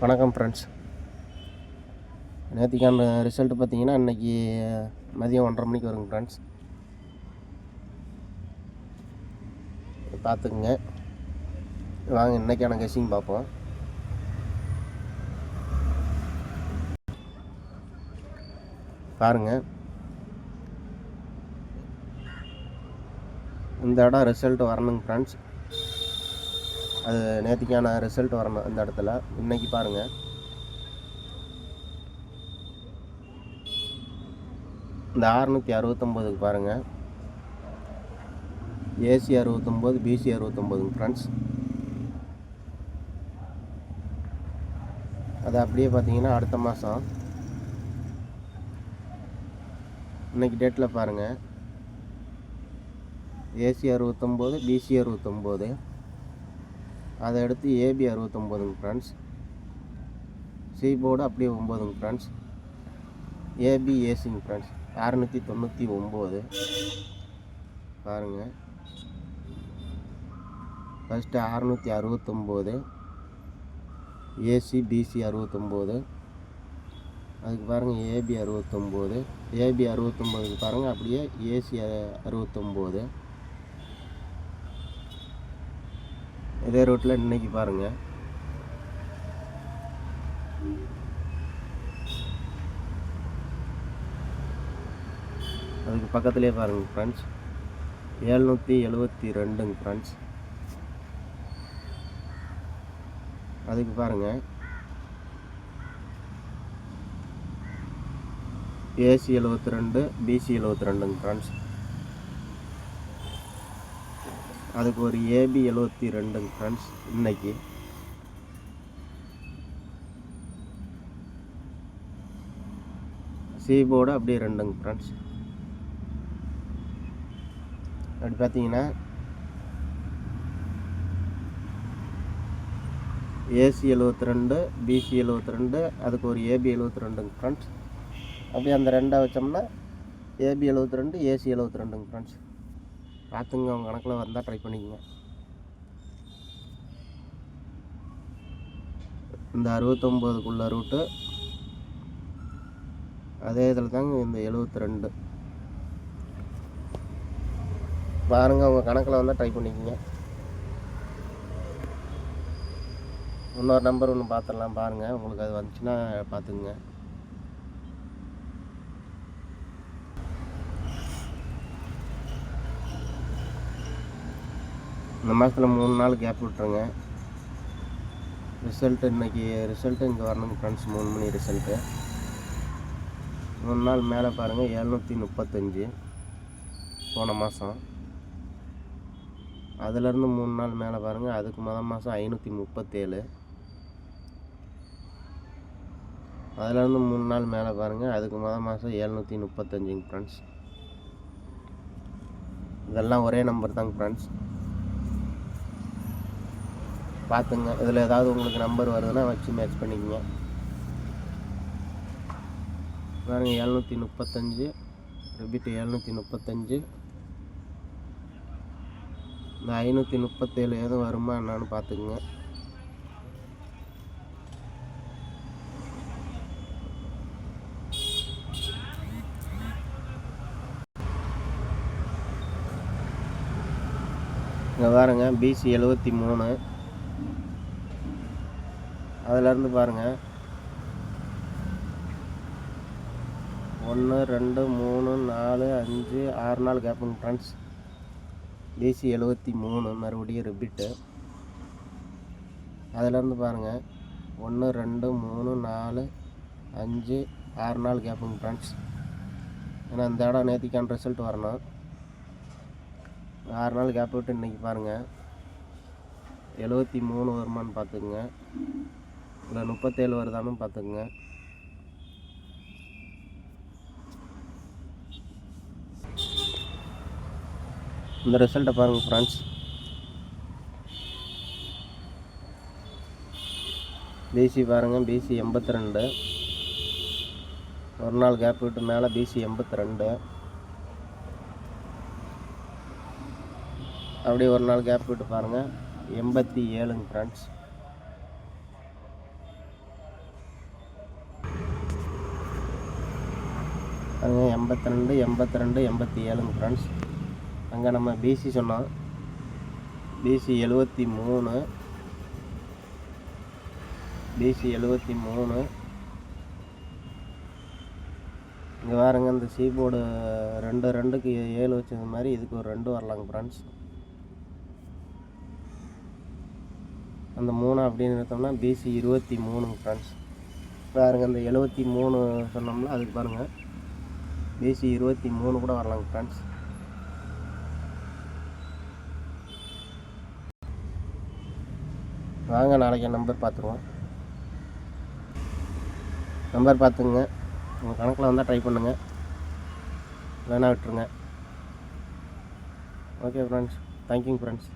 வணக்கம் friends. நேற்றுக்கான result பார்த்தீங்கன்னா இன்றைக்கி மதியம் 1:30 மணிக்கு வருங்க ஃப்ரெண்ட்ஸ். பார்த்துக்குங்க. வாங்க இன்றைக்கான கெஸ்ஸிங் பார்ப்போம். பாருங்கள், இந்த இடம் ரிசல்ட் வரணுங்க ஃப்ரெண்ட்ஸ். அது நேற்றுக்கான ரிசல்ட் வரணும் இந்த இடத்துல. இன்றைக்கி பாருங்கள், இந்த 669க்கு பாருங்கள், ஏசி 69, பிசி 69ங்க ஃப்ரெண்ட்ஸ். அது அப்படியே பார்த்தீங்கன்னா அடுத்த மாதம் இன்றைக்கி டேட்டில் பாருங்கள், ஏசி 69, பிசி 69, அதை அடுத்து ஏபி 69ங்க ஃப்ரெண்ட்ஸ். சி போர்டு அப்படியே 9ங்க ஃப்ரெண்ட்ஸ். ஏபி ஏசிங்க ஃப்ரெண்ட்ஸ் 699 பாருங்கள். ஃபஸ்ட்டு 669, ஏசி பிசி 69, அதுக்கு பாருங்கள் ஏபி 69, ஏபி 69க்கு பாருங்கள் அப்படியே ஏசி 69. இதே ரூட்டில் இன்றைக்கி பாருங்கள், அதுக்கு பக்கத்துலேயே பாருங்கள் ஃப்ரெண்ட்ஸ் 772ங்க ஃப்ரெண்ட்ஸ். அதுக்கு பாருங்கள் ஏசி 72, பிசி 72ங்க ஃப்ரெண்ட்ஸ். அதுக்கு ஒரு ஏபி 72ங்க ஃப்ரெண்ட்ஸ். இன்னைக்கு சி போர்டு அப்படியே 2ங்க ஃப்ரெண்ட்ஸ். அப்படி பார்த்தீங்கன்னா ஏசி 72, பிசி 72, அதுக்கு ஒரு ஏபி 72ங்க ஃப்ரெண்ட்ஸ். அப்படியே அந்த ரெண்டாக வச்சோம்னா ஏபி 72, ஏசி 72ங்க ஃப்ரெண்ட்ஸ். பார்த்துங்க, அவங்க கணக்கில் வந்தால் ட்ரை பண்ணிக்கங்க. இந்த 69க்குள்ள ரூட்டு அதே இதில் தாங்க இந்த 72 பாருங்கள். அவங்க கணக்கில் வந்தால் ட்ரை பண்ணிக்கங்க. இன்னொரு நம்பர் ஒன்று பார்த்துடலாம் பாருங்கள். உங்களுக்கு அது வந்துச்சுன்னா பார்த்துக்குங்க. இந்த மாதத்தில் 3 நாள் கேப் விட்டுருங்க. ரிசல்ட்டு இன்றைக்கி ரிசல்ட்டு இங்கே வரணுங்க ஃப்ரெண்ட்ஸ். 3 மணி ரிசல்ட்டு 3 நாள் மேலே பாருங்கள் 735 போன மாதம். அதிலேருந்து 3 நாள் மேலே பாருங்கள், அதுக்கு மாதம் 537. அதிலேருந்து 3 நாள் மேலே பாருங்கள், அதுக்கு மாதம் 735ங்க ஃப்ரெண்ட்ஸ். இதெல்லாம் ஒரே நம்பர் தாங்க ஃப்ரெண்ட்ஸ். பார்த்துங்க, இதில் ஏதாவது உங்களுக்கு நம்பர் வருதுன்னா வச்சு மேட்ச் பண்ணிக்கங்க. பாருங்கள் 735, ரிப்பீட்டு 735. இந்த 537 எதுவும் வருமா என்னான்னு பார்த்துக்குங்க. இங்கே பாருங்க பிசி 73, அதிலேருந்து பாருங்கள் 1 2 3 4 5 6 நாள் கேப்புங்க ஃப்ரெண்ட்ஸ். பிசி 73 மறுபடியும் ரிப்பீட்டு. அதிலேருந்து பாருங்கள் 1 2 3 4 5 6 நாள் கேப்புங்க ஃப்ரெண்ட்ஸ். ஏன்னா இந்த இடம் நேற்றுக்கான ரிசல்ட் வரணும். 6 நாள் கேப் விட்டு இன்றைக்கி பாருங்கள் 73 வருமானு பார்த்துக்குங்க, இல்லை 37 வருதானு பார்த்துக்குங்க. இந்த ரிசல்ட்டை பாருங்கள் ஃப்ரெண்ட்ஸ். பிசி பாருங்கள், பிசி 82, ஒரு நாள் கேப் விட்டு மேலே பிசி 82, அப்படியே ஒரு நாள் கேப் விட்டு பாருங்கள் 87ங்க ஃப்ரெண்ட்ஸ். அங்கே 82 82 87 ஃப்ரெண்ட்ஸ். அங்கே நம்ம பிசி சொன்னோம், பிசி 73, பிசி 73. இங்கே பாருங்க, இந்த சீபோர்டு 2க்கு 7 வச்சது மாதிரி இதுக்கு ஒரு 2 வரலாங்க ஃப்ரெண்ட்ஸ். அந்த 3 அப்படின்னு எடுத்தோம்னா பிசி 23 ஃப்ரெண்ட்ஸ். பாருங்க, இந்த 73 சொன்னோம்னா அதுக்கு பாருங்கள் பிசி 23 கூட வரலாங்க ஃப்ரெண்ட்ஸ். வாங்க நாளைக்கு நம்பர் பார்த்துருவோம். நம்பர் பார்த்துங்க, உங்கள் கணக்கில் வந்தால் ட்ரை பண்ணுங்கள், வேணா விட்டுருங்க. ஓகே ஃப்ரெண்ட்ஸ், தேங்க்யூங்க ஃப்ரெண்ட்ஸ்.